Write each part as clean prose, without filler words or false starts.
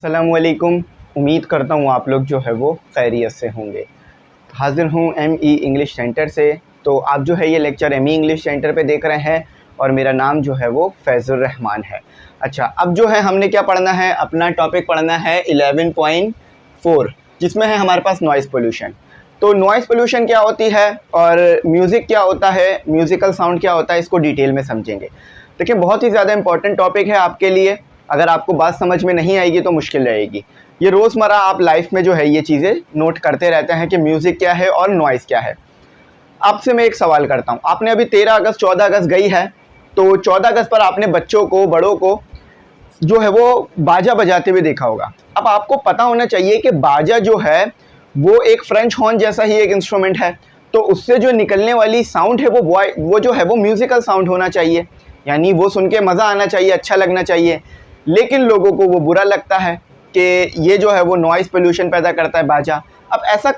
अस्सलामुअलैकुम। उम्मीद करता हूँ आप लोग जो है वो खैरियत से होंगे। हाज़िर हूँ एमई इंग्लिश सेंटर से। तो आप जो है ये लेक्चर एमई इंग्लिश सेंटर पे देख रहे हैं और मेरा नाम जो है वो फैज़ुर रहमान है। अच्छा, अब जो है हमने क्या पढ़ना है, अपना टॉपिक पढ़ना है 11.4, जिसमें है हमारे पास नॉइज़ पोल्यूशन। तो नॉइज़ पोल्यूशन क्या होती है और म्यूज़िक क्या होता है, म्यूज़िकल साउंड क्या होता है, इसको डिटेल में समझेंगे। देखिए, बहुत ही ज़्यादा इंपॉर्टेंट टॉपिक है आपके लिए। अगर आपको बात समझ में नहीं आएगी तो मुश्किल रहेगी। ये रोज़मर्रा आप लाइफ में जो है ये चीज़ें नोट करते रहते हैं कि म्यूज़िक क्या है और नॉइज़ क्या है। आपसे मैं एक सवाल करता हूँ, आपने अभी 13 अगस्त 14 अगस्त गई है, तो 14 अगस्त पर आपने बच्चों को, बड़ों को जो है वो बाजा बजाते हुए देखा होगा। अब आपको पता होना चाहिए कि बाजा जो है वो एक फ्रेंच हॉर्न जैसा ही एक इंस्ट्रूमेंट है, तो उससे जो निकलने वाली साउंड है वो जो है वो म्यूज़िकल साउंड होना चाहिए, यानी वो सुन के मज़ा आना चाहिए, अच्छा लगना चाहिए। लेकिन लोगों को वो बुरा लगता है कि ये जो है वो नॉइज़ पोल्यूशन पैदा करता है बाजा। अब ऐसा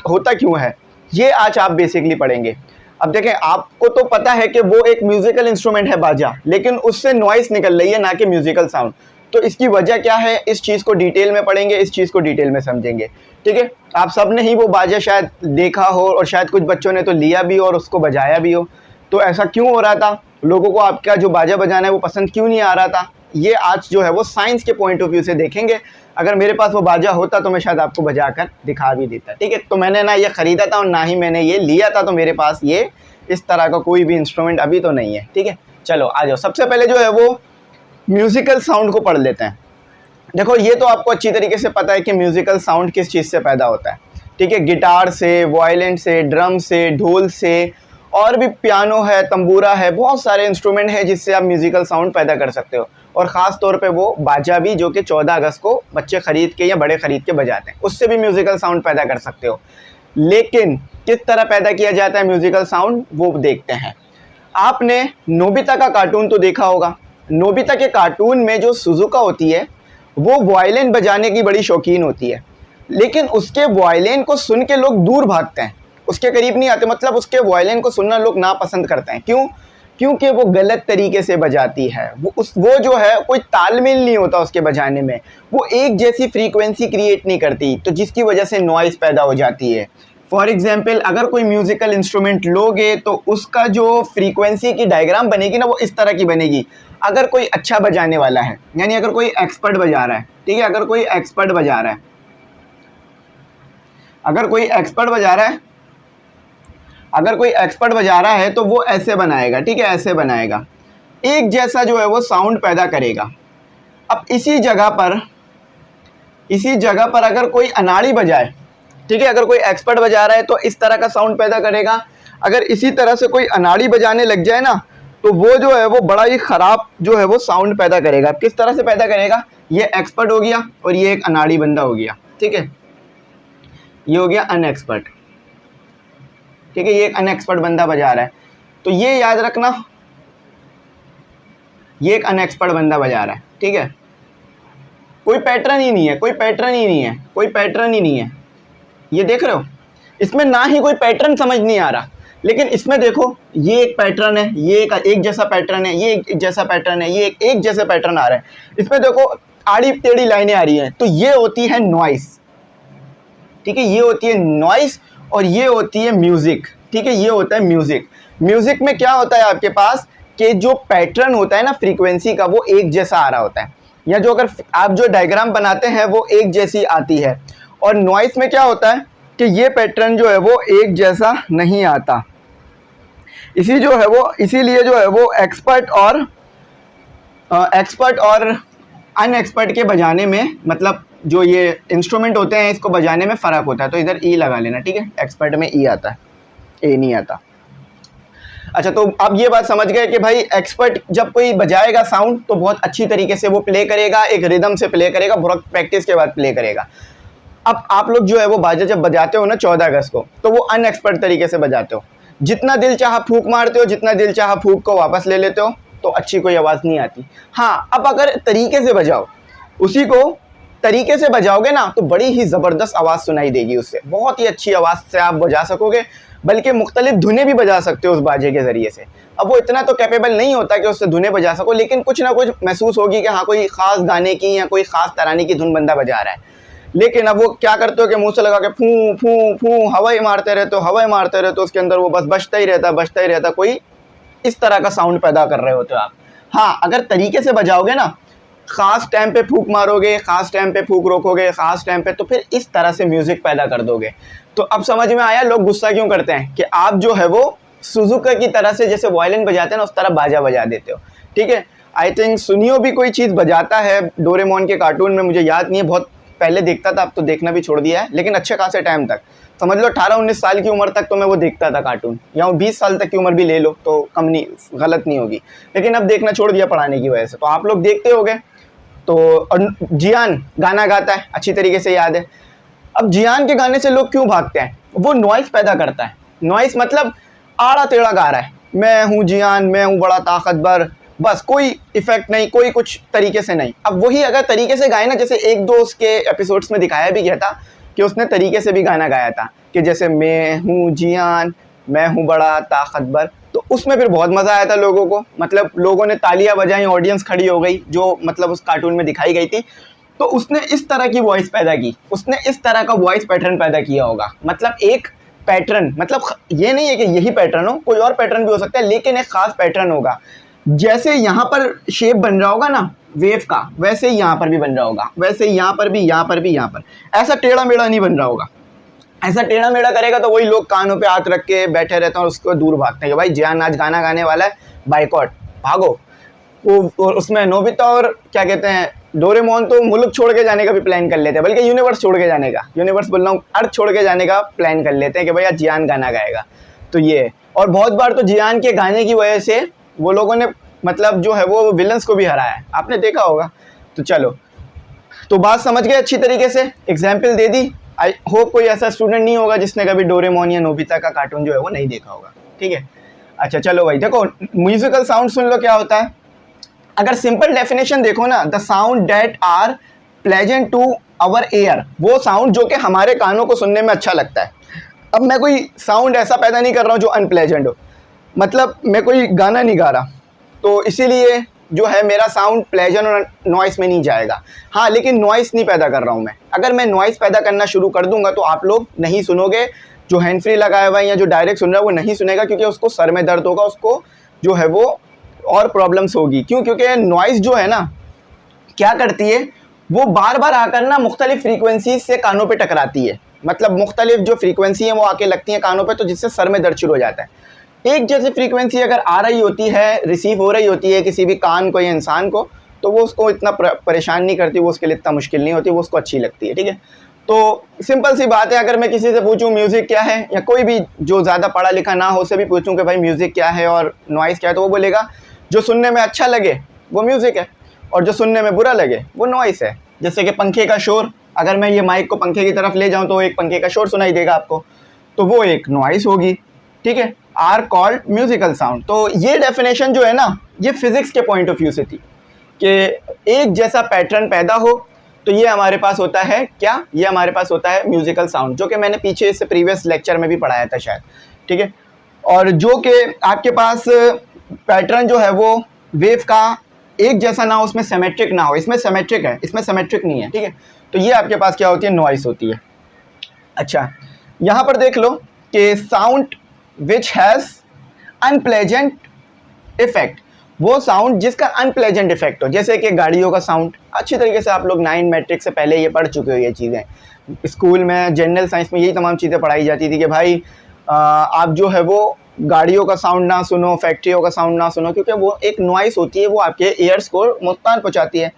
होता क्यों है, ये आज आप बेसिकली पढ़ेंगे। अब देखें, आपको तो पता है कि वो एक म्यूज़िकल इंस्ट्रूमेंट है बाजा, लेकिन उससे नॉइज़ निकल रही है, ना कि म्यूज़िकल साउंड। तो इसकी वजह क्या है, इस चीज़ को डिटेल में पढ़ेंगे, इस चीज़ को डिटेल में समझेंगे। ठीक है, आप सब ने ही वो बाजा शायद देखा हो और शायद कुछ बच्चों ने तो लिया भी हो और उसको बजाया भी हो। तो ऐसा क्यों हो रहा था, लोगों को आपका जो बाजा बजाना है वो पसंद क्यों नहीं आ रहा था, ये आज जो है वो साइंस के पॉइंट ऑफ व्यू से देखेंगे। अगर मेरे पास वो बाजा होता तो मैं शायद आपको बजाकर दिखा भी देता। ठीक है, तो मैंने ना ये ख़रीदा था और ना ही मैंने ये लिया था, तो मेरे पास ये इस तरह का कोई भी इंस्ट्रूमेंट अभी तो नहीं है। ठीक है, चलो आ जाओ। सबसे पहले जो है वो म्यूज़िकल साउंड को पढ़ लेते हैं। देखो, ये तो आपको अच्छी तरीके से पता है कि म्यूज़िकल साउंड किस चीज़ से पैदा होता है। ठीक है, गिटार से, वायलिन से, ड्रम से, ढोल से, और भी पियानो है, तंबूरा है, बहुत सारे इंस्ट्रूमेंट हैं जिससे आप म्यूज़िकल साउंड पैदा कर सकते हो। और ख़ास तौर पे वो बाजा भी, जो कि 14 अगस्त को बच्चे ख़रीद के या बड़े ख़रीद के बजाते हैं, उससे भी म्यूज़िकल साउंड पैदा कर सकते हो। लेकिन किस तरह पैदा किया जाता है म्यूज़िकल साउंड, वो देखते हैं। आपने नोबिता का कार्टून तो देखा होगा। नोबिता के कार्टून में जो सुजुका होती है वो वायलिन बजाने की बड़ी शौकीन होती है, लेकिन उसके वायलिन को सुन के लोग दूर भागते हैं, उसके करीब नहीं आते। मतलब उसके वायलिन को सुनना लोग नापसंद करते हैं। क्यों? क्योंकि वो गलत तरीके से बजाती है। वो जो है कोई तालमेल नहीं होता उसके बजाने में, वो एक जैसी फ्रीक्वेंसी क्रिएट नहीं करती, तो जिसकी वजह से नॉइज़ पैदा हो जाती है। फॉर एग्जाम्पल, अगर कोई म्यूज़िकल इंस्ट्रूमेंट लोगे तो उसका जो फ्रीक्वेंसी की डायग्राम बनेगी ना, वो इस तरह की बनेगी। अगर कोई अच्छा बजाने वाला है, यानी अगर कोई एक्सपर्ट बजा रहा है, ठीक है, अगर कोई एक्सपर्ट बजा रहा है, अगर कोई एक्सपर्ट बजा रहा है, अगर कोई एक्सपर्ट बजा रहा है तो वो ऐसे बनाएगा। ठीक है, ऐसे बनाएगा, एक जैसा जो है वो साउंड पैदा करेगा। अब इसी जगह पर अगर कोई अनाड़ी बजाए, ठीक है, अगर कोई एक्सपर्ट बजा रहा है तो इस तरह का साउंड पैदा करेगा। अगर इसी तरह से कोई अनाड़ी बजाने लग जाए ना, तो वो जो है वो बड़ा ही ख़राब जो है वो साउंड पैदा करेगा। अब किस तरह से पैदा करेगा, ये एक्सपर्ट हो गया और ये एक अनाड़ी बंदा हो गया। ठीक है, ये हो गया अनएक्सपर्ट। ठीक है, ये एक अनएक्सपर्ट बंदा बजा रहा है, तो ये याद रखना, ये एक अनएक्सपर्ट बंदा बजा रहा है। ठीक है, कोई पैटर्न ही नहीं है, कोई पैटर्न ही नहीं है, कोई पैटर्न ही नहीं है। ये देख रहे हो, इसमें ना ही कोई पैटर्न समझ नहीं आ रहा, लेकिन इसमें देखो, ये एक पैटर्न है, ये एक जैसा पैटर्न है, ये एक जैसा पैटर्न है, ये एक जैसे पैटर्न आ रहे हैं। इसमें देखो आड़ी टेढ़ी लाइनें आ रही हैं, तो ये होती है नॉइस। ठीक है, ये होती है नॉइस और ये होती है म्यूज़िक। ठीक है, ये होता है म्यूज़िक। म्यूज़िक में क्या होता है आपके पास कि जो पैटर्न होता है ना फ्रीक्वेंसी का, वो एक जैसा आ रहा होता है, या जो अगर आप जो डायग्राम बनाते हैं वो एक जैसी आती है। और नॉइस में क्या होता है कि ये पैटर्न जो है वो एक जैसा नहीं आता। इसीलिए जो है वो एक्सपर्ट और अनएक्सपर्ट के बजाने में, मतलब जो ये इंस्ट्रूमेंट होते हैं इसको बजाने में फ़र्क होता है। तो इधर ई लगा लेना। ठीक है, एक्सपर्ट में ई आता है, ए नहीं आता। अच्छा, तो अब ये बात समझ गए कि भाई एक्सपर्ट जब कोई बजाएगा साउंड तो बहुत अच्छी तरीके से वो प्ले करेगा, एक रिदम से प्ले करेगा, बहुत प्रैक्टिस के बाद प्ले करेगा। अब आप लोग जो है वो बाजा जब बजाते हो ना 14 अगस्त को, तो वो अनएक्सपर्ट तरीके से बजाते हो। जितना दिल चाहा फूंक मारते हो, जितना दिल चाहा फूंक को वापस ले लेते हो, तो अच्छी कोई आवाज़ नहीं आती। हाँ, अब अगर तरीके से बजाओ, उसी को तरीके से बजाओगे ना तो बड़ी ही ज़बरदस्त आवाज़ सुनाई देगी उससे, बहुत ही अच्छी आवाज़ से आप बजा सकोगे, बल्कि मुख्तलिफ धुनें भी बजा सकते हो उस बाजे के ज़रिए से। अब वो इतना तो कैपेबल नहीं होता कि उससे धुनें बजा सको, लेकिन कुछ ना कुछ महसूस होगी कि हाँ कोई ख़ास गाने की या कोई ख़ास तराने की धुन बंदा बजा रहा है। लेकिन अब वो क्या करते हो कि मुँह से लगा के फूँ फूँ फूँ हवाई मारते रहते हो, हवाई मारते रहते हो, उसके अंदर वो बस बजता ही रहता, कोई इस तरह का साउंड पैदा कर रहे होते हो आप। हाँ, अगर तरीके से बजाओगे ना, ख़ास टाइम पे फूंक मारोगे, ख़ास टाइम पे फूंक रोकोगे, ख़ास टाइम पे, तो फिर इस तरह से म्यूज़िक पैदा कर दोगे। तो अब समझ में आया लोग गुस्सा क्यों करते हैं कि आप जो है वो सुजुकी की तरह से जैसे वायलिन बजाते हैं ना उस तरह बाजा बजा देते हो। ठीक है, आई थिंक सुनियो भी कोई चीज़ बजाता है डोरेमोन के कार्टून में, मुझे याद नहीं है, बहुत पहले देखता था, अब तो देखना भी छोड़ दिया है, लेकिन अच्छे खासे टाइम तक, समझ लो 18-19 साल की उम्र तक तो मैं वो देखता था कार्टून, या 20 साल तक की उम्र भी ले लो तो कम नहीं, गलत नहीं होगी, लेकिन अब देखना छोड़ दिया पढ़ाने की वजह से। तो आप लोग देखते होगे। तो और जियान गाना गाता है, अच्छी तरीके से याद है। अब जियान के गाने से लोग क्यों भागते हैं? वो नॉइस पैदा करता है। नॉइस मतलब आड़ा टेढ़ा गा रहा है, मैं हूँ जियान, मैं हूँ बड़ा ताकतवर, बस कोई इफेक्ट नहीं, कोई कुछ तरीके से नहीं। अब वही अगर तरीके से गाए ना, जैसे एक दो उसके एपिसोड्स में दिखाया भी गया था कि उसने तरीके से भी गाना गाया था कि जैसे मैं हूँ जियान, मैं हूँ बड़ा ताकतवर, तो उसमें फिर बहुत मज़ा आया था लोगों को, मतलब लोगों ने तालियां बजाई, ऑडियंस खड़ी हो गई जो मतलब उस कार्टून में दिखाई गई थी। तो उसने इस तरह की वॉइस पैदा की, उसने इस तरह का वॉइस पैटर्न पैदा किया होगा, मतलब एक पैटर्न, मतलब ये नहीं है कि यही पैटर्न हो, कोई और पैटर्न भी हो सकता है, लेकिन एक ख़ास पैटर्न होगा। जैसे यहाँ पर शेप बन रहा होगा ना वेव का, वैसे ही यहाँ पर भी बन रहा होगा, वैसे ही यहाँ पर भी, यहाँ पर भी, यहाँ पर, ऐसा टेढ़ा मेढ़ा नहीं बन रहा होगा। ऐसा टेढ़ा मेढ़ा करेगा तो वही लोग कानों पे हाथ रख के बैठे रहते हैं और उसको दूर भागते हैं कि भाई जियान आज गाना गाने वाला है, बाइकॉट, भागो। वो उसमें नोबिता और क्या कहते हैं डोरेमोन तो मुल्क छोड़ के जाने का भी प्लान कर लेते हैं, बल्कि यूनिवर्स छोड़ के जाने का, यूनिवर्स बोल रहा हूँ, अर्थ छोड़ के जाने का प्लान कर लेते हैं कि भाई आज जियान गाना गाएगा। तो ये, और बहुत बार तो जियान के गाने की वजह से वो लोगों ने मतलब जो है वो विलन्स को भी हराया है, आपने देखा होगा। तो चलो, तो बात समझ गए अच्छी तरीके से, example they the. I hope कोई ऐसा स्टूडेंट नहीं होगा जिसने कभी डोरेमोन या नोबिता का कार्टून जो है वो नहीं देखा होगा। ठीक है, अच्छा चलो भाई, देखो म्यूजिकल साउंड सुन लो क्या होता है। अगर सिंपल डेफिनेशन देखो ना, the sound that are pleasant to our ear, वो साउंड जो कि हमारे कानों को सुनने में अच्छा लगता है। अब मैं कोई साउंड ऐसा पैदा नहीं कर रहा हूँ जो अनप्लेजेंट हो, मतलब मैं कोई गाना नहीं गा रहा, तो इसीलिए जो है मेरा साउंड प्लेजर और नॉइस में नहीं जाएगा। हाँ, लेकिन नॉइस नहीं पैदा कर रहा हूँ मैं। अगर मैं नॉइस पैदा करना शुरू कर दूंगा तो आप लोग नहीं सुनोगे, जो हैंड फ्री लगाया हुआ है या जो डायरेक्ट सुन रहा है वो नहीं सुनेगा, क्योंकि उसको सर में दर्द होगा, उसको जो है वो और प्रॉब्लम्स होगी। क्यों? क्योंकि नॉइस जो है ना क्या करती है, वो बार बार आकर ना मुख्तलिफ फ्रीक्वेंसीज से कानों पर टकराती है, मतलब मुख्तलिफ जो फ्रीक्वेंसी है वो आके लगती हैं कानों पर, तो जिससे सर में दर्द शुरू हो जाता है। एक जैसी फ्रीक्वेंसी अगर आ रही होती है, रिसीव हो रही होती है किसी भी कान को या इंसान को, तो वो उसको इतना परेशान नहीं करती, वो उसके लिए इतना मुश्किल नहीं होती, वो उसको अच्छी लगती है। ठीक है, तो सिंपल सी बात है, अगर मैं किसी से पूछूं म्यूज़िक क्या है, या कोई भी जो ज़्यादा पढ़ा लिखा ना हो से भी पूछूं कि भाई म्यूज़िक क्या है और नॉइज़ क्या है, तो वो बोलेगा जो सुनने में अच्छा लगे वो म्यूज़िक है, और जो सुनने में बुरा लगे वो नॉइज़ है। जैसे कि पंखे का शोर, अगर मैं ये माइक को पंखे की तरफ ले जाऊँ तो एक पंखे का शोर सुनाई देगा आपको, तो वो एक नॉइज़ होगी। ठीक है, आर कॉल्ड म्यूजिकल साउंड। तो ये डेफिनेशन जो है ना, ये फिजिक्स के पॉइंट ऑफ व्यू से थी कि एक जैसा पैटर्न पैदा हो, तो ये हमारे पास होता है क्या, ये हमारे पास होता है म्यूजिकल साउंड, जो कि मैंने पीछे इससे प्रीवियस लेक्चर में भी पढ़ाया था शायद। ठीक है, और जो कि आपके पास पैटर्न जो है वो वेव का एक जैसा ना हो, उसमें सिमेट्रिक ना हो, इसमें सिमेट्रिक है, इसमें सिमेट्रिक नहीं है। ठीक है, तो ये आपके पास क्या होती है, नॉइस होती है। अच्छा, यहाँ पर देख लो कि sound which has unpleasant effect, वो साउंड जिसका अनप्लेजेंट इफेक्ट हो, जैसे कि गाड़ियों का साउंड। अच्छी तरीके से आप लोग 9 मैट्रिक से पहले ये पढ़ चुके हो ये चीज़ें, स्कूल में जनरल साइंस में यही तमाम चीज़ें पढ़ाई जाती थी कि भाई आप जो है वो गाड़ियों का साउंड ना सुनो, फैक्ट्रियों का साउंड ना सुनो, क्योंकि वो एक नॉइस होती है, वो आपके ईयर्स को नुकसान पहुँचाती है।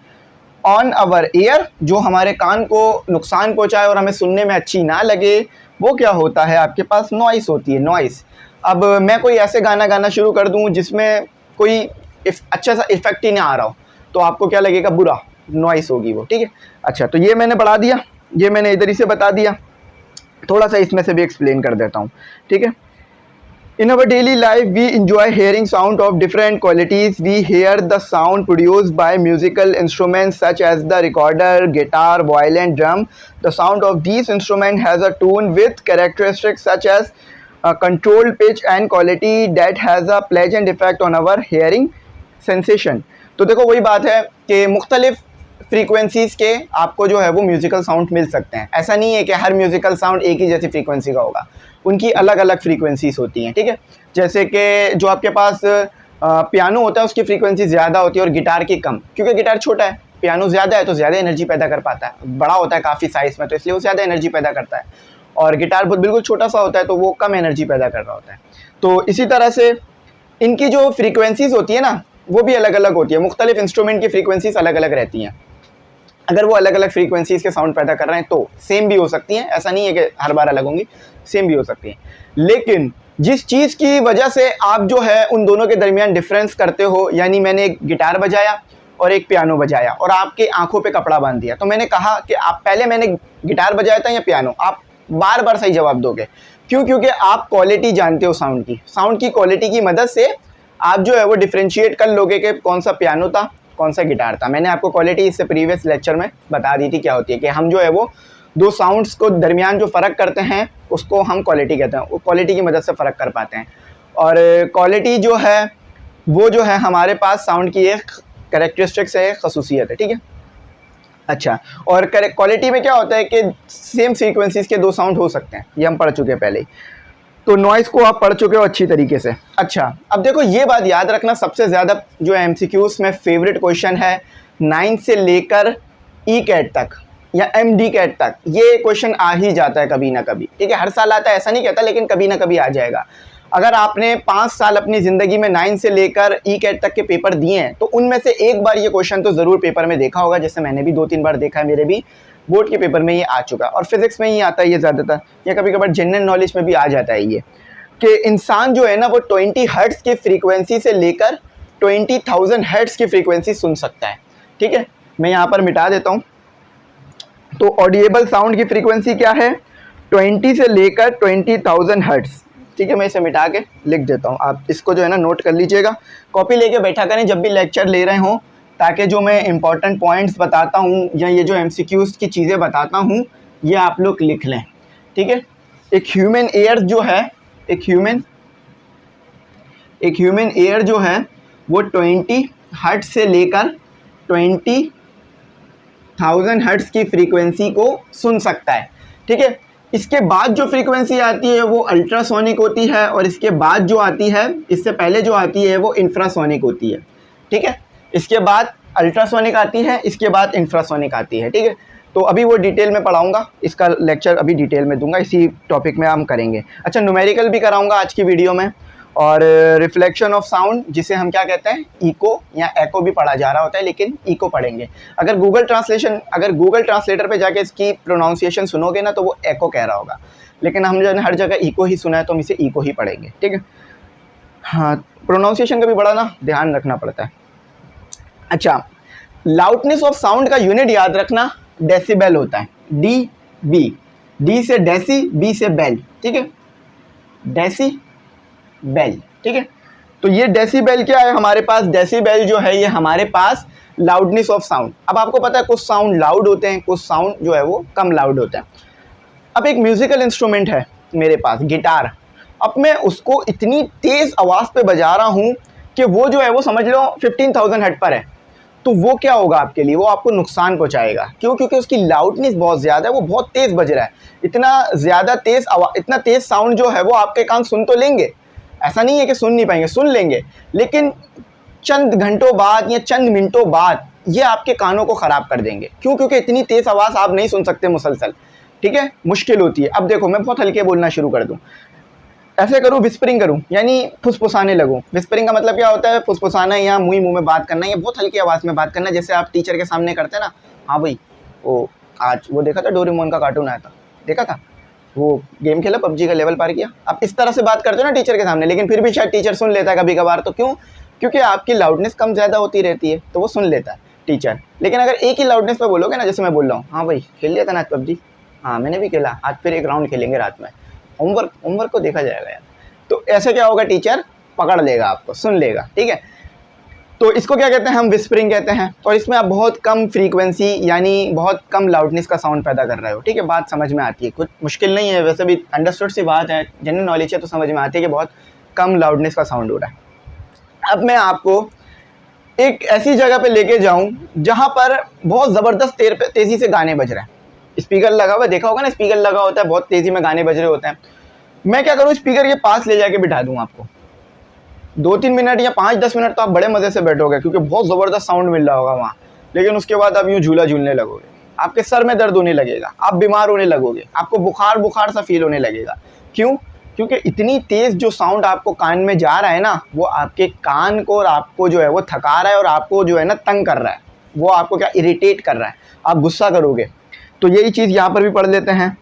ऑन आवर ईयर, जो हमारे कान को नुकसान पहुँचाए और हमें सुनने में अच्छी ना लगे, वो क्या होता है, आपके पास नॉइस होती है, नॉइस। अब मैं कोई ऐसे गाना गाना शुरू कर दूं जिसमें कोई अच्छा सा इफेक्ट ही नहीं आ रहा हो, तो आपको क्या लगेगा, बुरा, नॉइस होगी वो। ठीक है, अच्छा, तो ये मैंने बढ़ा दिया, ये मैंने इधर ही से बता दिया, थोड़ा सा इसमें से भी एक्सप्लेन कर देता हूँ। ठीक है, In our daily life, we enjoy hearing sound of different qualities. We hear the sound produced by musical instruments such as the recorder, guitar, violin, drum. The sound of these instruments has a tone with characteristics such as controlled pitch and quality that has a pleasant effect on our hearing sensation. तो देखो वही बात है कि मुख्तलिफ frequencies के आपको जो है वो म्यूज़िकल साउंड मिल सकते हैं। ऐसा नहीं है कि हर म्यूज़िकल साउंड एक ही जैसी फ्रीक्वेंसी का होगा, उनकी अलग अलग फ्रीक्वेंसीज़ होती हैं, ठीक है। जैसे कि जो आपके पास पियानो होता है उसकी फ्रीक्वेंसी ज़्यादा होती है और गिटार की कम, क्योंकि गिटार छोटा है, पियानो ज़्यादा है तो ज़्यादा एनर्जी पैदा कर पाता है, बड़ा होता है काफ़ी साइज़ में तो इसलिए वो ज़्यादा एनर्जी पैदा करता है, और गिटार बिल्कुल छोटा सा होता है तो वो कम एनर्जी पैदा कर रहा होता है। तो इसी तरह से इनकी जो फ्रीक्वेंसीज़ होती है ना वो भी अलग अलग होती है, मुख्तलिफ इंस्ट्रूमेंट की फ्रीक्वेंसीज़ अलग अलग रहती हैं। अगर वो अलग अलग फ्रीक्वेंसीज़ के साउंड पैदा कर रहे हैं तो सेम भी हो सकती हैं, ऐसा नहीं है कि हर बार अलग होंगी, सेम भी हो सकती हैं। लेकिन जिस चीज़ की वजह से आप जो है उन दोनों के दरमियान डिफरेंस करते हो, यानी मैंने एक गिटार बजाया और एक पियानो बजाया और आपके आंखों पे कपड़ा बांध दिया, तो मैंने कहा कि आप पहले मैंने गिटार बजाया था या पियानो, आप बार बार सही जवाब दोगे। क्यों? क्योंकि आप क्वालिटी जानते हो साउंड की क्वालिटी की मदद से आप जो है वो डिफ्रेंशिएट कर लोगे कि कौन सा पियानो था कौन सा गिटार था। मैंने आपको क्वालिटी इससे प्रीवियस लेक्चर में बता दी थी क्या होती है, कि हम जो है वो दो साउंड्स को दरमियान जो फ़र्क करते हैं उसको हम क्वालिटी कहते हैं, वो क्वालिटी की मदद से फ़र्क कर पाते हैं। और क्वालिटी जो है वो जो है हमारे पास साउंड की एक कैरेक्टरिस्टिक्स है, एक खसूसियत है, ठीक है। अच्छा, और क्वालिटी में क्या होता है कि सेम फ्रीक्वेंसीज़ के दो साउंड हो सकते हैं, ये हम पढ़ चुके हैं पहले ही, तो नॉइज़ को आप पढ़ चुके हो अच्छी तरीके से। अच्छा, अब देखो ये बात याद रखना, सबसे ज़्यादा जो MCQs में फेवरेट क्वेश्चन है 9 से लेकर ECAT तक या MD CAT तक, ये क्वेश्चन आ ही जाता है कभी ना कभी, ठीक है। हर साल आता है ऐसा नहीं कहता, लेकिन कभी ना कभी आ जाएगा। अगर आपने 5 साल अपनी ज़िंदगी में 9 से लेकर ECAT तक के पेपर दिए हैं तो उनमें से एक बार ये क्वेश्चन तो ज़रूर पेपर में देखा होगा, जैसे मैंने भी 2-3 बार देखा है, मेरे भी बोर्ड के पेपर में ये आ चुका है। और फिज़िक्स में ही आता है ये ज़्यादातर, या कभी कभार जनरल नॉलेज में भी आ जाता है ये, कि इंसान जो है ना वो 20 हर्ट्ज़ की फ्रीक्वेंसी से लेकर 20,000 हर्ट्ज़ की फ्रीक्वेंसी सुन सकता है, ठीक है। मैं यहाँ पर मिटा देता हूँ। तो ऑडिएबल साउंड की फ्रीक्वेंसी क्या है? 20 से लेकर 20,000 हर्ट्ज़, ठीक है। मैं इसे मिटा के लिख देता हूँ, आप इसको जो है ना नोट कर लीजिएगा, कॉपी लेके बैठा करें जब भी लेक्चर ले रहे हों, ताकि जो मैं इंपॉर्टेंट पॉइंट्स बताता हूँ या ये जो MCQs की चीज़ें बताता हूँ ये आप लोग लिख लें, ठीक है। एक ह्यूमन एयर जो है, एक ह्यूमन एयर जो है वो 20 हर्ट्ज़ से लेकर 20,000 हर्ट्ज़ की फ्रीक्वेंसी को सुन सकता है, ठीक है। इसके बाद जो फ्रीक्वेंसी आती है वो अल्ट्रासोनिक होती है, और इसके बाद जो आती है, इससे पहले जो आती है वो इंफ्रासोनिक होती है, ठीक है। इसके बाद अल्ट्रासोनिक आती है, इसके बाद इंफ्रासोनिक आती है, ठीक है। तो अभी वो डिटेल में पढ़ाऊँगा, इसका लेक्चर अभी डिटेल में दूंगा, इसी टॉपिक में हम करेंगे। अच्छा, न्यूमेरिकल भी कराऊंगा आज की वीडियो में, और रिफ्लेक्शन ऑफ साउंड जिसे हम क्या कहते हैं, इको या एको भी पढ़ा जा रहा होता है, लेकिन इको पढ़ेंगे। अगर गूगल ट्रांसलेटर पे जाके इसकी प्रोनाउंसिएशन सुनोगे ना तो वो एको कह रहा होगा, लेकिन हम जो है हर जगह इको ही सुना है तो हम इसे इको ही पढ़ेंगे, ठीक है। हाँ, प्रोनाउंसिएशन का भी बड़ा ना ध्यान रखना पड़ता है। अच्छा, लाउडनेस ऑफ साउंड का यूनिट याद रखना डेसिबल होता है, DB, D से डेसी, B से बेल, ठीक है, डेसीबेल, ठीक है। तो ये डेसीबेल क्या है हमारे पास? डेसीबेल जो है ये हमारे पास लाउडनेस ऑफ साउंड। अब आपको पता है कुछ साउंड लाउड होते हैं, कुछ साउंड जो है वो कम लाउड होते हैं। अब एक म्यूजिकल इंस्ट्रूमेंट है मेरे पास, गिटार, अब मैं उसको इतनी तेज़ आवाज़ पे बजा रहा हूँ कि वो जो है वो समझ लो 15,000 हर्ट्ज़ पर है, तो वो क्या होगा आपके लिए, वो आपको नुकसान पहुंचाएगा। क्यों? क्योंकि उसकी लाउडनेस बहुत ज़्यादा है, वो बहुत तेज़ बज रहा है। इतना ज़्यादा तेज़ इतना तेज़ साउंड जो है वो आपके कान सुन तो लेंगे, ऐसा नहीं है कि सुन नहीं पाएंगे, सुन लेंगे, लेकिन चंद घंटों बाद या चंद मिनटों बाद ये आपके कानों को ख़राब कर देंगे। क्यों? क्योंकि इतनी तेज़ आवाज़ आप नहीं सुन सकते मुसलसल, ठीक है, मुश्किल होती है। अब देखो मैं बहुत हल्के बोलना शुरू कर दूँ, ऐसे करूँ, विस्परिंग करूँ, यानी फुसफुसाने लगूँ। विस्परिंग का मतलब क्या होता है? फुसफुसाना या मुँह में बात करना, या बहुत हल्की आवाज़ में बात करना, जैसे आप टीचर के सामने करते हैं ना। हाँ भाई, वो आज वो देखा था डोरेमोन का कार्टून आया था, देखा था, वो गेम खेला, PUBG का लेवल पार किया। आप इस तरह से बात करते हो ना टीचर के सामने, लेकिन फिर भी शायद टीचर सुन लेता है कभी कभार। तो क्यों? क्योंकि आपकी लाउडनेस कम ज़्यादा होती रहती है, तो वो सुन लेता है टीचर। लेकिन अगर एक ही लाउडनेस पे बोलोगे ना, जैसे मैं बोल रहा हूँ, हाँ भाई खेल लिया था ना PUBG, हाँ मैंने भी खेला, आज फिर एक राउंड खेलेंगे रात में, होमवर्क को देखा जाएगा यार, तो ऐसे क्या होगा, टीचर पकड़ लेगा आपको, सुन लेगा, ठीक है। तो इसको क्या कहते हैं, हम विस्परिंग कहते हैं। और इसमें आप बहुत कम फ्रीक्वेंसी यानी बहुत कम लाउडनेस का साउंड पैदा कर रहे हो, ठीक है। बात समझ में आती है, कुछ मुश्किल नहीं है, वैसे भी अंडरस्टूड सी बात है, जनरल नॉलेज है, तो समझ में आती है कि बहुत कम लाउडनेस का साउंड हो रहा है। अब मैं आपको एक ऐसी जगह पे लेके जाऊं जहां पर बहुत ज़बरदस्त तेज़ी से गाने बज रहे हैं, स्पीकर लगा हुआ है, देखा होगा ना, स्पीकर लगा होता है, बहुत तेज़ी में गाने बज रहे होते हैं। मैं क्या करूं, स्पीकर के पास ले जाके बिठा दूं आपको, 2-3 मिनट या 5-10 मिनट तो आप बड़े मज़े से बैठोगे, क्योंकि बहुत ज़बरदस्त साउंड मिल रहा होगा वहाँ। लेकिन उसके बाद आप यूँ झूला झूलने लगोगे, आपके सर में दर्द होने लगेगा, आप बीमार होने लगोगे, आपको बुखार सा फील होने लगेगा। क्यों? क्योंकि इतनी तेज़ जो साउंड आपको कान में जा रहा है ना, वो आपके कान को और आपको जो है वो थका रहा है, और आपको जो है ना तंग कर रहा है, वो आपको क्या इरिटेट कर रहा है, आप गुस्सा करोगे। तो यही चीज़ यहाँ पर भी पढ़ लेते हैं।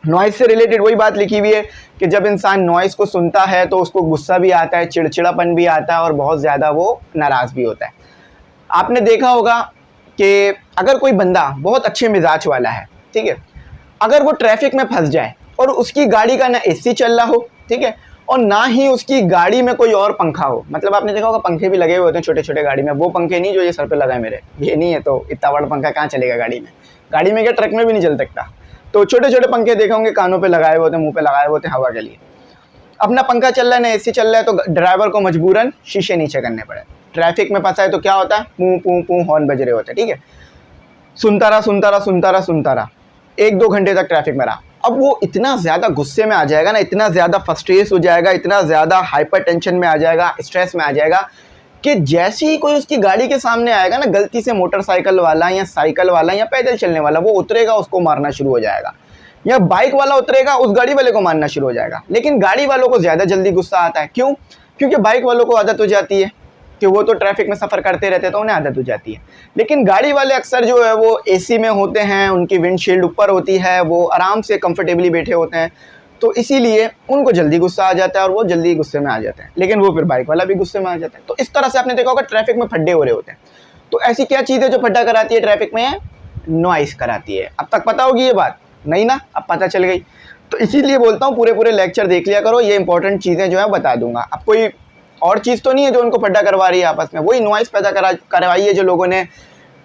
नॉइज़ से रिलेटेड वही बात लिखी हुई है कि जब इंसान नॉइज़ को सुनता है तो उसको गुस्सा भी आता है, चिड़चिड़ापन भी आता है, और बहुत ज़्यादा वो नाराज़ भी होता है। आपने देखा होगा कि अगर कोई बंदा बहुत अच्छे मिजाज वाला है, ठीक है, अगर वो ट्रैफिक में फंस जाए और उसकी गाड़ी का ना एसी चल रहा हो, ठीक है, और ना ही उसकी गाड़ी में कोई और पंखा हो, मतलब आपने देखा होगा पंखे भी लगे हुए होते हैं छोटे छोटे गाड़ी में, वो पंखे नहीं जो ये सर पे लगा है मेरे, ये नहीं है, तो इतना बड़ा पंखा कहाँ चलेगा गाड़ी में, गाड़ी में क्या ट्रक में भी नहीं चल सकता। तो छोटे छोटे पंखे देखे होंगे, कानों पे लगाए हुए होते हैं, मुंह पे लगाए हुए होते हैं हवा के लिए। अपना पंखा चल रहा है ना एसी चल रहा है, तो ड्राइवर को मजबूरन शीशे नीचे करने पड़े। ट्रैफिक में फंसा है तो क्या होता है, पूं पूं पूं हॉर्न बज रहे होते हैं, ठीक है, सुनता रहा 1-2 घंटे तक ट्रैफिक में रहा। अब वो इतना ज़्यादा गुस्से में आ जाएगा ना, इतना ज़्यादा फ्रस्ट्रेट हो जाएगा, इतना ज़्यादा हाइपर टेंशन में आ जाएगा, स्ट्रेस में आ जाएगा कि जैसे ही कोई उसकी गाड़ी के सामने आएगा ना, गलती से मोटरसाइकिल वाला या साइकिल वाला या पैदल चलने वाला, वो उतरेगा, उसको मारना शुरू हो जाएगा, या बाइक वाला उतरेगा, उस गाड़ी वाले को मारना शुरू हो जाएगा। लेकिन गाड़ी वालों को ज़्यादा जल्दी गुस्सा आता है। क्यों? क्योंकि बाइक वालों को आदत हो जाती है कि वो तो ट्रैफिक में सफ़र करते रहते हैं, तो उन्हें आदत हो जाती है। लेकिन गाड़ी वाले अक्सर जो है वो एसी में होते हैं, उनकी विंडशील्ड ऊपर होती है, वो आराम से कंफर्टेबली बैठे होते हैं, तो इसीलिए उनको जल्दी गुस्सा आ जाता है और वो जल्दी गुस्से में आ जाते हैं। लेकिन वो फिर बाइक वाला भी गुस्से में आ जाता है। तो इस तरह से आपने देखा होगा ट्रैफिक में फड्डे हो रहे होते हैं। तो ऐसी क्या चीज़ है जो फड्डा कराती है ट्रैफिक में? नॉइस कराती है। अब तक पता होगी ये बात? नहीं ना, अब पता चल गई। तो इसीलिए बोलता हूँ पूरे लेक्चर देख लिया करो, ये इंपॉर्टेंट चीज़ें जो है बता दूंगा। अब कोई और चीज़ तो नहीं है जो उनको फड्डा करवा रही है आपस में, वही नॉइस पैदा करवाई है जो लोगों ने।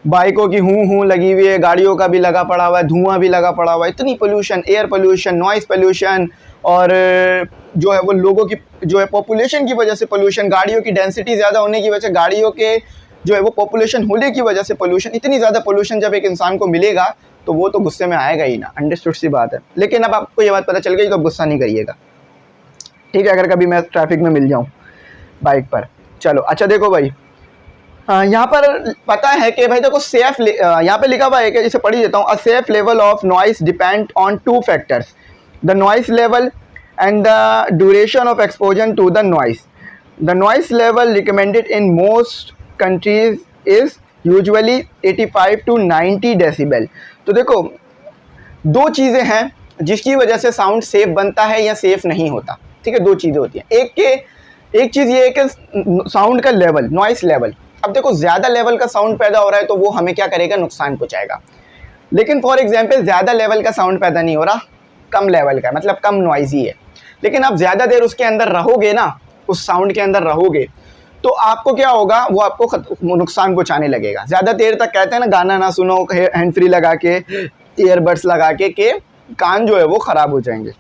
बाइकों की हूँ लगी हुई है, गाड़ियों का भी लगा पड़ा हुआ है, धुआं भी लगा पड़ा हुआ है, इतनी pollution, air pollution, noise pollution, और जो है वो लोगों की जो है पॉपुलेशन की वजह से पोल्यूशन, गाड़ियों की डेंसिटी ज़्यादा होने की वजह से, गाड़ियों के जो है वो पॉपुलेशन होने की वजह से पोल्यूशन, इतनी ज़्यादा पोल्यूशन जब एक इंसान को मिलेगा तो वो तो गुस्से में आएगा ही ना, अंडरस्टूड सी बात है। लेकिन अब आपको ये बात पता चल गई तो गुस्सा नहीं करिएगा, ठीक है, अगर कभी मैं ट्रैफिक में मिल जाऊँ बाइक पर। चलो अच्छा देखो भाई, यहाँ पर पता है कि भाई देखो सेफ, यहाँ पे लिखा हुआ है कि, इसे पढ़ ही देता हूँ। A safe level of noise depend on 2 factors, the noise level and the duration of exposure to the noise. The noise level recommended in most countries is usually 85 to 90 decibel. तो देखो 2 चीज़ें हैं जिसकी वजह से साउंड सेफ बनता है या सेफ नहीं होता, ठीक है, 2 चीज़ें होती हैं। एक चीज़ ये है कि साउंड का लेवल, नॉइस लेवल। अब देखो ज़्यादा लेवल का साउंड पैदा हो रहा है तो वो हमें क्या करेगा, नुकसान पहुंचाएगा। लेकिन फॉर एग्जांपल ज़्यादा लेवल का साउंड पैदा नहीं हो रहा, कम लेवल का, मतलब कम नॉइजी है, लेकिन आप ज़्यादा देर उसके अंदर रहोगे ना, उस साउंड के अंदर रहोगे, तो आपको क्या होगा, वो आपको नुकसान पहुँचाने लगेगा। ज़्यादा देर तक कहते हैं ना, गाना ना सुनो, हैंड फ्री लगा के, ईयरबड्स लगा के कान जो है वो ख़राब हो जाएंगे।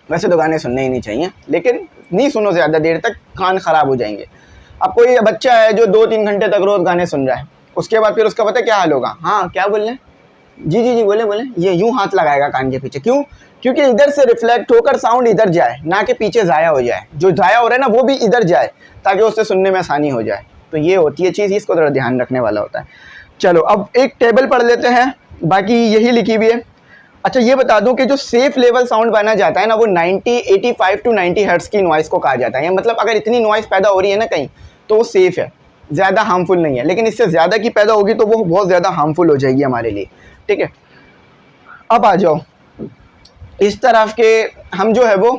वैसे तो गाने सुनने ही नहीं चाहिए, लेकिन नहीं सुनो ज़्यादा देर तक, कान ख़राब हो जाएंगे। अब कोई बच्चा है जो 2-3 घंटे तक रोज़ गाने सुन रहा है, उसके बाद फिर उसका पता है क्या हाल होगा? हाँ, क्या बोल रहे हैं? जी बोले, ये यूँ हाथ लगाएगा कान के पीछे। क्यों? क्योंकि इधर से रिफ्लेक्ट होकर साउंड इधर जाए, ना कि पीछे ज़ाया हो जाए। जो ज़ाया हो रहा है ना वो भी इधर जाए, ताकि उससे सुनने में आसानी हो जाए। तो ये होती है चीज़, इसको थोड़ा ध्यान रखने वाला होता है। चलो अब एक टेबल पढ़ लेते हैं, बाकी यही लिखी हुई है। अच्छा ये बता दूं कि जो सेफ लेवल साउंड बना जाता है ना, वो 85 to 90 हर्ट्ज़ की नॉइस को कहा जाता है। मतलब अगर इतनी नॉइस पैदा हो रही है ना कहीं, तो वो सेफ है, ज़्यादा हार्मफुल नहीं है। लेकिन इससे ज़्यादा की पैदा होगी तो वो बहुत ज़्यादा हार्मफुल हो जाएगी हमारे लिए, ठीक है। अब आ जाओ इस तरफ के, हम जो है वो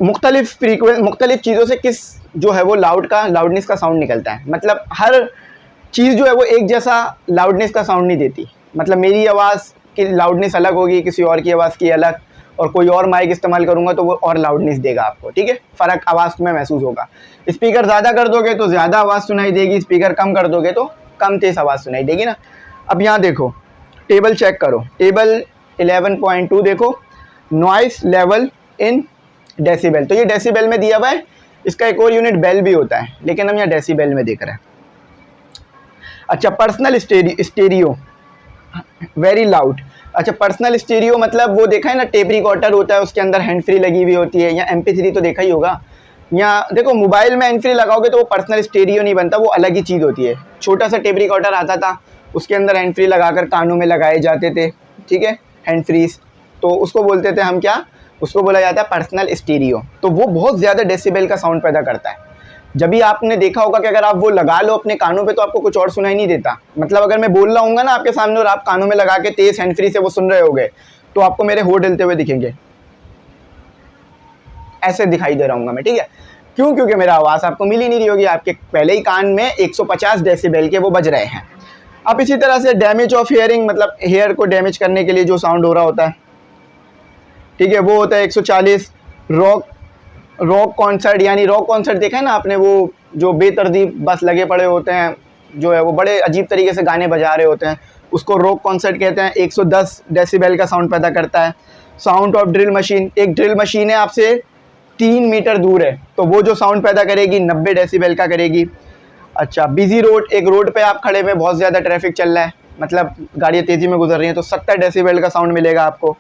मुख्तलिफ चीज़ों से किस जो है वो लाउडनेस का साउंड निकलता है। मतलब हर चीज़ जो है वो एक जैसा लाउडनेस का साउंड नहीं देती। मतलब मेरी आवाज़ की लाउडनेस अलग होगी, किसी और की आवाज़ की अलग, और कोई और माइक इस्तेमाल करूँगा तो वो और लाउडनेस देगा आपको, ठीक है, फ़र्क आवाज़ में महसूस होगा। स्पीकर ज़्यादा कर दोगे तो ज़्यादा आवाज़ सुनाई देगी, स्पीकर कम कर दोगे तो कम तेज़ आवाज़ सुनाई देगी ना। अब यहाँ देखो, टेबल चेक करो, टेबल 11.2 देखो, नॉइस लेवल इन डेसीबल, तो ये डेसीबल में दिया हुआ है। इसका एक और यूनिट बेल भी होता है, लेकिन हम यहाँ डेसीबल में देख रहे हैं। अच्छा, पर्सनल स्टेरियो वेरी लाउड। अच्छा, पर्सनल स्टीरियो मतलब वो देखा है ना, टेप रिकॉर्डर होता है, उसके अंदर हैंड फ्री लगी हुई होती है, या MP3 तो देखा ही होगा। या देखो, मोबाइल में हैंड फ्री लगाओगे तो वो पर्सनल स्टीरियो नहीं बनता, वो अलग ही चीज़ होती है। छोटा सा टेप रिकॉर्डर आता था, उसके अंदर हैंड फ्री लगाकर कानों में लगाए जाते थे, ठीक है, हैंड फ्रीज, तो उसको बोलते थे हम क्या, उसको बोला जाता है पर्सनल स्टीरियो। तो वो बहुत ज़्यादा डेसिबल का साउंड पैदा करता है। जब भी आपने देखा होगा कि अगर आप वो लगा लो अपने कानों पे तो आपको कुछ और सुनाई नहीं देता। मतलब अगर मैं बोल रहा हूँ ना आपके सामने और आप कानों में लगा के तेज हैंड फ्री से वो सुन रहे होगे, तो आपको मेरे होठ हिलते हुए दिखेंगे, ऐसे दिखाई दे रहा हूँ मैं, ठीक है। क्यों? क्योंकि मेरा आवाज़ आपको मिल ही नहीं रही होगी, आपके पहले ही कान में 150 डेसिबल के वो बज रहे हैं। अब इसी तरह से डैमेज ऑफ हेयरिंग, मतलब हेयर को डैमेज करने के लिए जो साउंड हो रहा होता है, ठीक है, वो होता है 140। रॉक कॉन्सर्ट, यानी रॉक कॉन्सर्ट देखा है ना आपने, वो जो बेतरतीब बस लगे पड़े होते हैं, जो है वो बड़े अजीब तरीके से गाने बजा रहे होते हैं, उसको रॉक कॉन्सर्ट कहते हैं। 110 डेसिबल का साउंड पैदा करता है। साउंड ऑफ ड्रिल मशीन, एक ड्रिल मशीन है आपसे 3 मीटर दूर है, तो वो जो साउंड पैदा करेगी 90 डेसिबल का करेगी। अच्छा, बिजी रोड, एक रोड पे आप खड़े हुए, बहुत ज़्यादा ट्रैफिक चल रहा है, मतलब गाड़ियाँ तेज़ी में गुजर रही हैं, तो 70 डेसिबल का साउंड मिलेगा आपको।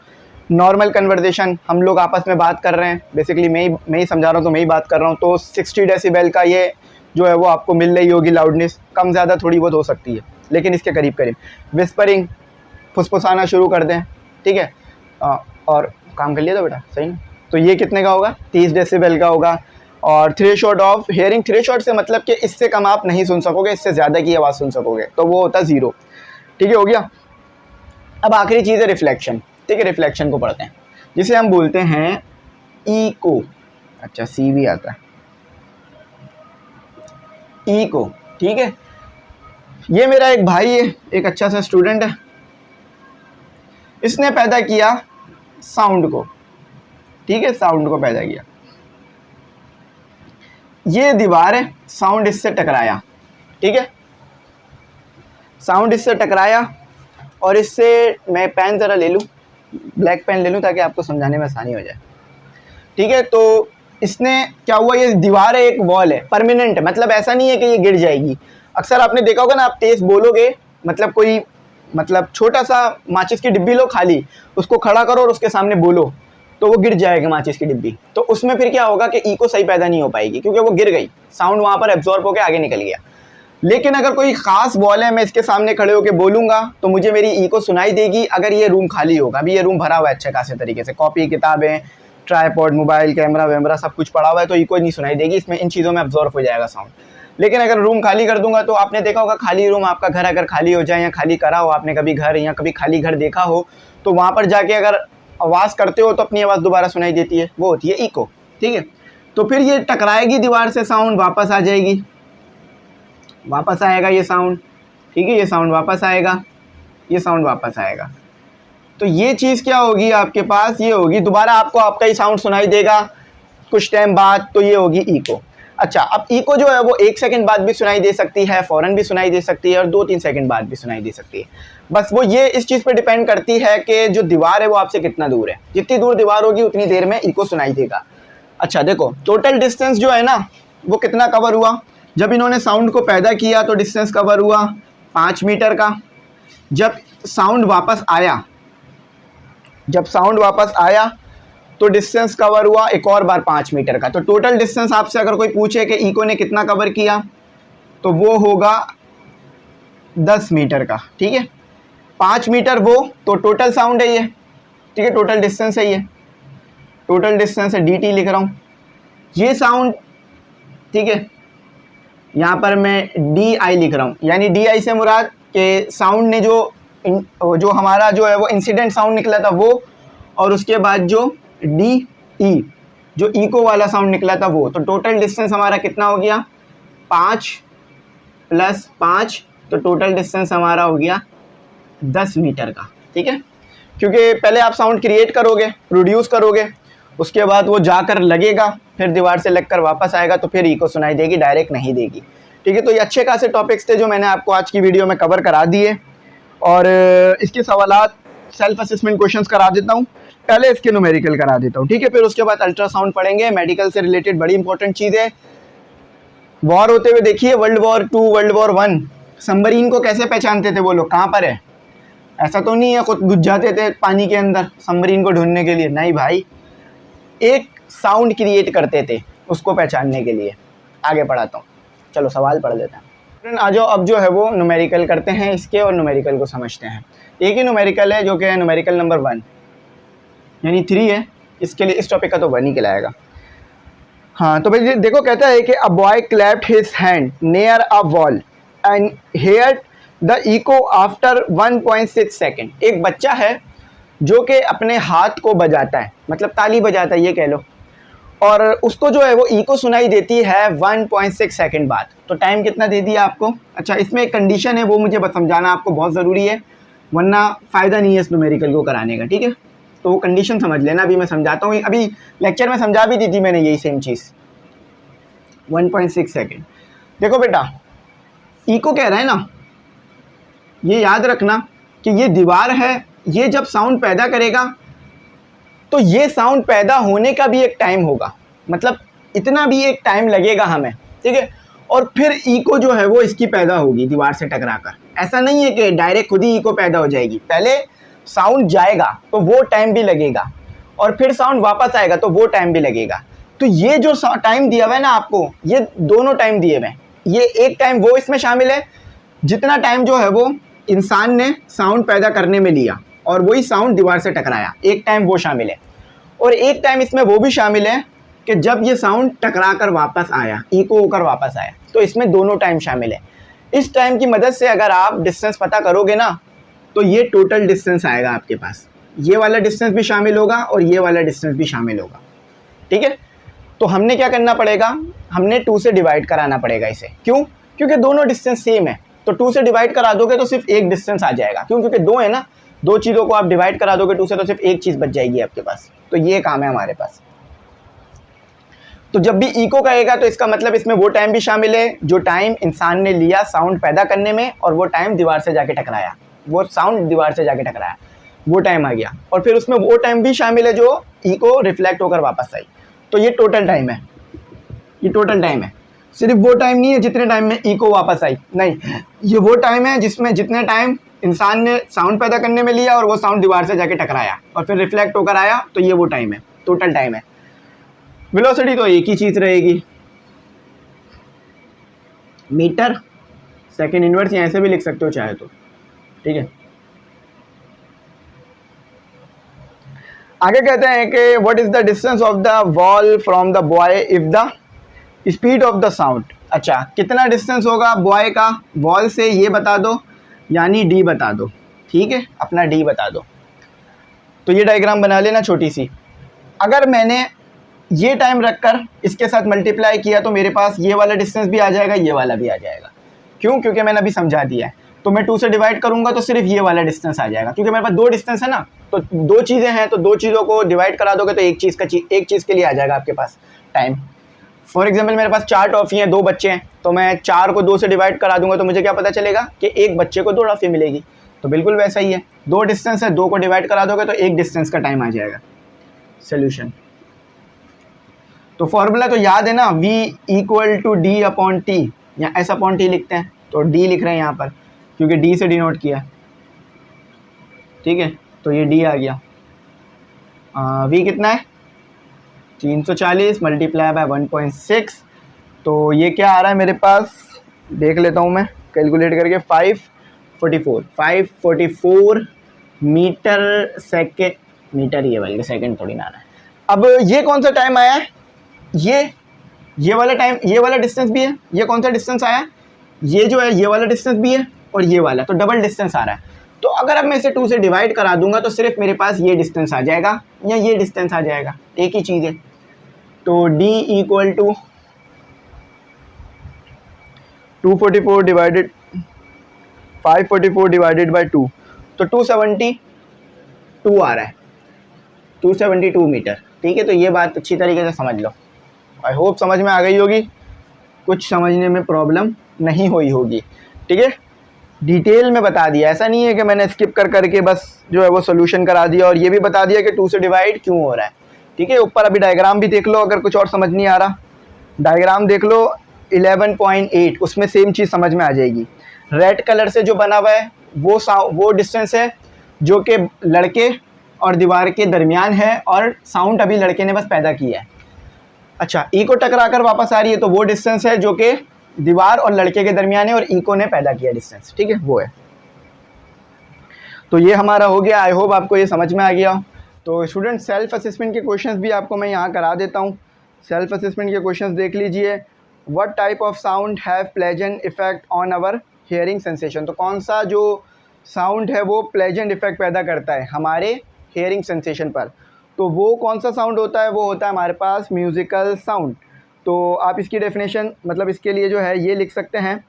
नॉर्मल कन्वर्सेशन, हम लोग आपस में बात कर रहे हैं, बेसिकली मैं ही समझा रहा हूँ तो मैं ही बात कर रहा हूँ, तो 60 डेसिबल का ये जो है वो आपको मिल रही होगी लाउडनेस। कम ज़्यादा थोड़ी बहुत हो सकती है, लेकिन इसके करीब करीब। विस्परिंग, फुसफुसाना शुरू कर दें, ठीक है, और काम कर लिया था बेटा, सही ना। तो ये कितने का होगा? 30 डेसिबल का होगा। और थ्रेशोल्ड ऑफ हेयरिंग, थ्रेशोल्ड से मतलब कि इससे कम आप नहीं सुन सकोगे, इससे ज़्यादा की आवाज़ सुन सकोगे, तो वो होता है 0, ठीक है, हो गया। अब आखिरी चीज़ है रिफ्लेक्शन, ठीक है, रिफ्लेक्शन को पढ़ते हैं, जिसे हम बोलते हैं इको। अच्छा, सी भी आता है, इको, ठीक है। ये मेरा एक भाई है, एक अच्छा सा स्टूडेंट है, इसने पैदा किया साउंड को, ठीक है, साउंड को पैदा किया। ये दीवार है, साउंड इससे टकराया, ठीक है, साउंड इससे टकराया, और इससे मैं पेन ज़रा ले लूँ, ब्लैक पेन ले लूँ ताकि आपको समझाने में आसानी हो जाए, ठीक है। तो इसने क्या हुआ, ये दीवार है, एक वॉल है, परमानेंट है, मतलब ऐसा नहीं है कि ये गिर जाएगी। अक्सर आपने देखा होगा ना, आप तेज़ बोलोगे, मतलब कोई, मतलब छोटा सा माचिस की डिब्बी लो खाली, उसको खड़ा करो और उसके सामने बोलो, तो वो गिर जाएगी माचिस की डिब्बी। तो उसमें फिर क्या होगा कि इको सही पैदा नहीं हो पाएगी, क्योंकि वो गिर गई, साउंड वहाँ पर एब्जॉर्ब होकर आगे निकल गया। लेकिन अगर कोई ख़ास वॉल है, मैं इसके सामने खड़े होकर बोलूँगा तो मुझे मेरी इको सुनाई देगी, अगर ये रूम खाली होगा। अभी ये रूम भरा हुआ है अच्छे खासे तरीके से, कॉपी, किताबें, ट्राईपॉड, मोबाइल, कैमरा वैमरा सब कुछ पड़ा हुआ है, तो इको नहीं सुनाई देगी, इसमें इन चीज़ों में एब्जॉर्ब हो जाएगा साउंड। लेकिन अगर रूम खाली कर दूंगा, तो आपने देखा होगा खाली रूम, आपका घर अगर खाली हो जाए या खाली करा हो आपने कभी घर, या कभी खाली घर देखा हो, तो वहाँ पर जाके अगर आवाज़ करते हो तो अपनी आवाज़ दोबारा सुनाई देती है, वो होती है इको, ठीक है। तो फिर ये टकराएगी दीवार से, साउंड वापस आ जाएगी, वापस आएगा ये साउंड, ठीक है, ये साउंड वापस आएगा, ये साउंड वापस आएगा। तो ये चीज़ क्या होगी आपके पास, ये होगी दोबारा आपको आपका ही साउंड सुनाई देगा कुछ टाइम बाद, तो ये होगी इको। अच्छा, अब इको जो है वो 1 सेकंड बाद भी सुनाई दे सकती है, फ़ौरन भी सुनाई दे सकती है, और 2-3 सेकंड बाद भी सुनाई दे सकती है। बस वो ये इस चीज़ पे डिपेंड करती है कि जो दीवार है वो आपसे कितना दूर है, जितनी दूर दीवार होगी उतनी देर में इको सुनाई देगा। अच्छा देखो, टोटल डिस्टेंस जो है ना वो कितना कवर हुआ, जब इन्होंने साउंड को पैदा किया तो डिस्टेंस कवर हुआ 5 मीटर का। जब साउंड वापस आया, जब साउंड वापस आया तो डिस्टेंस कवर हुआ एक और बार 5 मीटर का। तो टोटल डिस्टेंस आपसे अगर कोई पूछे कि इको ने कितना कवर किया, तो वो होगा 10 मीटर का, ठीक है। 5 मीटर वो, तो टोटल साउंड है ये, ठीक है, टोटल डिस्टेंस है ये, टोटल डिस्टेंस है, dt लिख रहा हूँ, ये साउंड, ठीक है। यहाँ पर मैं di लिख रहा हूँ, यानी di से मुराद के साउंड ने जो हमारा जो है वो इंसिडेंट साउंड निकला था वो, और उसके बाद जो de जो इको वाला साउंड निकला था वो। तो टोटल डिस्टेंस हमारा कितना हो गया, 5 + 5, तो टोटल डिस्टेंस हमारा हो गया 10 मीटर का, ठीक है। क्योंकि पहले आप साउंड क्रिएट करोगे, प्रोड्यूस करोगे, उसके बाद वो जाकर लगेगा, फिर दीवार से लगकर वापस आएगा, तो फिर इको सुनाई देगी, डायरेक्ट नहीं देगी। ठीक है, तो ये अच्छे खासे टॉपिक्स थे जो मैंने आपको आज की वीडियो में कवर करा दिए, और इसके सवालात सेल्फ असेसमेंट क्वेश्चंस करा देता हूँ। पहले इसके न्यूमेरिकल करा देता हूँ, ठीक है, फिर उसके बाद अल्ट्रासाउंड पढ़ेंगे, मेडिकल से रिलेटेड बड़ी इंपॉर्टेंट चीज़ है। वॉर होते हुए देखिए, world war 2, world war 1, submarine को कैसे पहचानते थे वो लोग, कहाँ पर है? ऐसा तो नहीं है खुद घुस जाते थे पानी के अंदर सबमरीन को ढूंढने के लिए, नहीं भाई, एक साउंड क्रिएट करते थे उसको पहचानने के लिए। आगे पढ़ाता हूँ, चलो सवाल पढ़ लेते हैं। आ जाओ, अब जो है वो न्यूमेरिकल करते हैं इसके, और न्यूमेरिकल को समझते हैं। एक ही न्यूमेरिकल है जो कि है न्यूमेरिकल नंबर 1, यानी 3 है, इसके लिए इस टॉपिक का तो 1 ही कहलाएगा। हाँ, तो भाई देखो, कहता है कि a boy clapped his hand near a wall and heard the echo after 1.6 second. एक बच्चा है जो कि अपने हाथ को बजाता है, मतलब ताली बजाता है ये कह लो, और उसको जो है वो इको सुनाई देती है 1.6 सेकेंड बाद। तो टाइम कितना दे दिया आपको? अच्छा, इसमें एक कंडीशन है, वो मुझे बस समझाना आपको बहुत ज़रूरी है, वरना फ़ायदा नहीं है इस न्यूमेरिकल को कराने का, ठीक है? तो वो कंडीशन समझ लेना, अभी मैं समझाता हूँ। अभी लेक्चर में समझा भी दी थी मैंने यही सेम चीज़, 1.6 सेकेंड। देखो बेटा, इको कह रहा है ना, ये याद रखना कि ये दीवार है, ये जब साउंड पैदा करेगा तो ये साउंड पैदा होने का भी एक टाइम होगा, मतलब इतना भी एक टाइम लगेगा हमें, ठीक है? और फिर इको जो है वो इसकी पैदा होगी दीवार से टकराकर। ऐसा नहीं है कि डायरेक्ट खुद ही इको पैदा हो जाएगी, पहले साउंड जाएगा तो वो टाइम भी लगेगा, और फिर साउंड वापस आएगा तो वो टाइम भी लगेगा। तो ये जो टाइम दिया हुआ है ना आपको, ये दोनों टाइम दिए हुए हैं। ये एक टाइम वो इसमें शामिल है जितना टाइम जो है वो इंसान ने साउंड पैदा करने में लिया और वही साउंड दीवार से टकराया, एक टाइम वो शामिल है। और एक टाइम इसमें वो भी शामिल है कि जब ये साउंड टकरा कर वापस आया, इको होकर वापस आया, तो इसमें दोनों टाइम शामिल है। इस टाइम की मदद से अगर आप डिस्टेंस पता करोगे ना, तो ये टोटल डिस्टेंस आएगा आपके पास, ये वाला डिस्टेंस भी शामिल होगा और ये वाला डिस्टेंस भी शामिल होगा, ठीक है? तो हमने क्या करना पड़ेगा, हमने 2 से डिवाइड कराना पड़ेगा इसे। क्यों? क्योंकि दोनों डिस्टेंस सेम है, तो 2 से डिवाइड करा दोगे तो सिर्फ एक डिस्टेंस आ जाएगा। क्यों? क्योंकि 2 है ना, 2 चीज़ों को आप डिवाइड करा दोगे 2 से, तो सिर्फ एक चीज़ बच जाएगी आपके पास। तो ये काम है हमारे पास। तो जब भी इको कहेगा तो इसका मतलब इसमें वो टाइम भी शामिल है जो टाइम इंसान ने लिया साउंड पैदा करने में, और वो टाइम दीवार से जाके टकराया, वो साउंड दीवार से जाके टकराया, वो टाइम आ गया। और फिर उसमें वो टाइम भी शामिल है जो इको रिफ्लेक्ट होकर वापस आई। तो ये टोटल टाइम है, ये टोटल टाइम है। सिर्फ वो टाइम नहीं है जितने टाइम में इको वापस आई, नहीं, ये वो टाइम है जिसमें जितने टाइम इंसान ने साउंड पैदा करने में लिया और वो साउंड दीवार से जाके टकराया और फिर रिफ्लेक्ट होकर आया, तो ये वो टाइम है, टोटल टाइम है। वेलोसिटी तो एक ही चीज़ रहेगी, मीटर सेकेंड इनवर्स, या ऐसे भी लिख सकते हो चाहे तो, ठीक है? आगे कहते हैं कि what is the distance of the wall from the boy if the speed of the sound. अच्छा, कितना डिस्टेंस होगा बॉय का वॉल से, ये बता दो, यानी डी बता दो, ठीक है? अपना डी बता दो। तो ये डायग्राम बना लेना छोटी सी। अगर मैंने ये टाइम रखकर इसके साथ मल्टीप्लाई किया तो मेरे पास ये वाला डिस्टेंस भी आ जाएगा, ये वाला भी आ जाएगा। क्यों? क्योंकि मैंने अभी समझा दिया है। तो मैं 2 से डिवाइड करूंगा तो सिर्फ ये वाला डिस्टेंस आ जाएगा, क्योंकि मेरे पास 2 डिस्टेंस है ना, तो 2 चीज़ें हैं, तो 2 चीज़ों को डिवाइड करा दोगे तो एक चीज़ के लिए आ जाएगा आपके पास टाइम। फॉर एग्जाम्पल मेरे पास 4 टॉफ़ी हैं, 2 बच्चे हैं, तो मैं 4 को 2 से डिवाइड करा दूंगा तो मुझे क्या पता चलेगा कि एक बच्चे को 2 टॉफ़ी मिलेगी। तो बिल्कुल वैसा ही है, 2 डिस्टेंस है, 2 को डिवाइड करा दोगे तो एक डिस्टेंस का टाइम आ जाएगा। सोल्यूशन, तो फॉर्मूला तो याद है ना, V = D/T, या S/T लिखते हैं, तो D लिख रहे हैं यहाँ पर क्योंकि D से डिनोट किया, ठीक है? तो ये D आ गया। V कितना है? 340 मल्टीप्लाई बाय 1.6, तो ये क्या आ रहा है मेरे पास, देख लेता हूँ मैं कैलकुलेट करके, 544 मीटर सेकेंड, मीटर ये वाले सेकेंड थोड़ी ना आ रहा है। अब ये कौन सा टाइम आया है? ये वाला टाइम, ये वाला डिस्टेंस भी है, ये कौन सा डिस्टेंस आया? ये जो है ये वाला डिस्टेंस भी है और ये वाला, तो डबल डिस्टेंस आ रहा है। तो अगर अब मैं इसे 2 से डिवाइड करा दूंगा तो सिर्फ मेरे पास ये डिस्टेंस आ जाएगा या ये डिस्टेंस आ जाएगा, एक ही चीज़ है। तो D = 244 डिवाइडेड 544 डिवाइडेड बाई 2, तो 270 2 आ रहा है, 272 मीटर। ठीक है, तो ये बात अच्छी तरीके से समझ लो। आई होप समझ में आ गई होगी, कुछ समझने में प्रॉब्लम नहीं हुई होगी। ठीक है, डिटेल में बता दिया, ऐसा नहीं है कि मैंने स्किप कर करके बस जो है वो सोल्यूशन करा दिया और ये भी बता दिया कि 2 से डिवाइड क्यों हो रहा है। ठीक है, ऊपर अभी डायग्राम भी देख लो, अगर कुछ और समझ नहीं आ रहा डायग्राम देख लो 11.8, उसमें सेम चीज़ समझ में आ जाएगी। रेड कलर से जो बना हुआ है वो डिस्टेंस है जो कि लड़के और दीवार के दरमियान है, और साउंड अभी लड़के ने बस पैदा किया है। अच्छा, ई को टकरा कर वापस आ रही है तो वो डिस्टेंस है जो कि दीवार और लड़के के दरमियान है और ई को ने पैदा किया डिस्टेंस। ठीक है, वो है। तो ये हमारा हो गया। आई होप आपको ये समझ में आ गया हो। तो स्टूडेंट, सेल्फ असेसमेंट के क्वेश्चंस भी आपको मैं यहाँ करा देता हूँ। सेल्फ असेसमेंट के क्वेश्चंस देख लीजिए। What type of sound have pleasant effect on our hearing sensation. तो कौन सा जो साउंड है वो प्लेजेंट इफेक्ट पैदा करता है हमारे हियरिंग सेंसेशन पर। तो वो कौन सा साउंड होता है, वो होता है हमारे पास म्यूज़िकल साउंड। तो आप इसकी डेफिनेशन मतलब इसके लिए जो है ये लिख सकते हैं,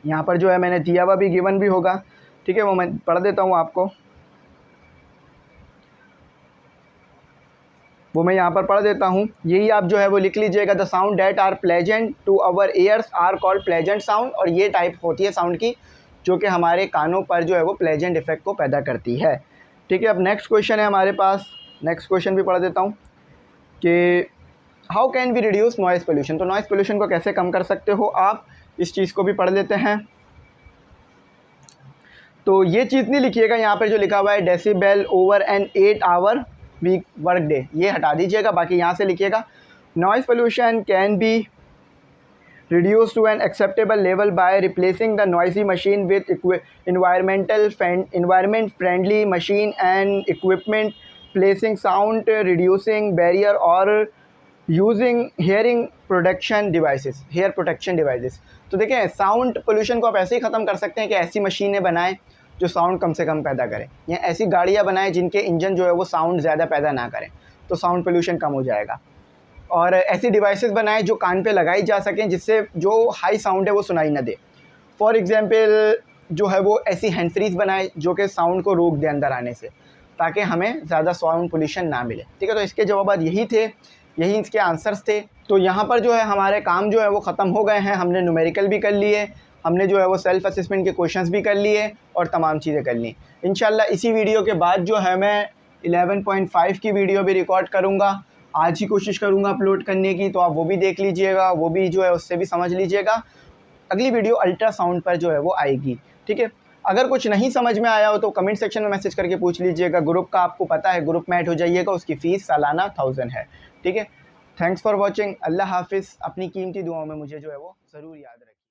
यहाँ पर जो है मैंने दिया हुआ भी, गिवन भी होगा। ठीक है, वो मैं पढ़ देता हूँ आपको, वो मैं यहाँ पर पढ़ देता हूँ। यही आप जो है वो लिख लीजिएगा। The sound that are pleasant to our ears are called pleasant sound. और ये टाइप होती है साउंड की जो कि हमारे कानों पर जो है वो प्लेजेंट इफेक्ट को पैदा करती है। ठीक है, अब नेक्स्ट क्वेश्चन है हमारे पास। नेक्स्ट क्वेश्चन भी पढ़ देता हूँ कि how can we reduce noise pollution. तो नॉइज़ पोल्यूशन को कैसे कम कर सकते हो आप, इस चीज़ को भी पढ़ लेते हैं। तो ये चीज़ नहीं लिखिएगा, यहाँ पर जो लिखा हुआ है decibel over an 8 hour week work day, ये हटा दीजिएगा। बाकी यहाँ से लिखिएगा noise pollution can be reduced to an acceptable level by replacing the noisy machine with environment friendly machine and equipment, placing sound reducing barrier or using hearing protection devices। तो देखें, sound pollution को आप ऐसे ही ख़त्म कर सकते हैं कि ऐसी मशीनें बनाएं जो साउंड कम से कम पैदा करें, या ऐसी गाड़ियाँ बनाएं जिनके इंजन जो है वो साउंड ज़्यादा पैदा ना करें, तो साउंड पोल्यूशन कम हो जाएगा। और ऐसी डिवाइसेस बनाएं जो कान पे लगाई जा सकें जिससे जो हाई साउंड है वो सुनाई ना दे। फॉर एग्जांपल जो है वो ऐसी हैंड फ्रीज बनाएं जो कि साउंड को रोक दे अंदर आने से, ताकि हमें ज़्यादा साउंड पोल्यूशन ना मिले। ठीक है, तो इसके जवाब यही थे, यही इसके आंसर्स थे। तो यहाँ पर जो है हमारे काम जो है वो ख़त्म हो गए हैं। हमने न्यूमेरिकल भी कर लिए, हमने जो है वो सेल्फ असेसमेंट के क्वेश्चंस भी कर लिए और तमाम चीज़ें कर ली। इंशाल्लाह इसी वीडियो के बाद जो है मैं 11.5 की वीडियो भी रिकॉर्ड करूँगा। आज ही कोशिश करूँगा अपलोड करने की, तो आप वो भी देख लीजिएगा, वो भी जो है उससे भी समझ लीजिएगा। अगली वीडियो अल्ट्रासाउंड पर जो है वो आएगी। ठीक है, अगर कुछ नहीं समझ में आया हो तो कमेंट सेक्शन में मैसेज करके पूछ लीजिएगा। ग्रुप का आपको पता है, ग्रुप में ऐड हो जाइएगा, उसकी फ़ीस सालाना 1000 है। ठीक है, थैंक्स फॉर वॉचिंग। अल्लाह हाफिज़। अपनी कीमती दुआओं में मुझे जो है वो ज़रूर याद रखें।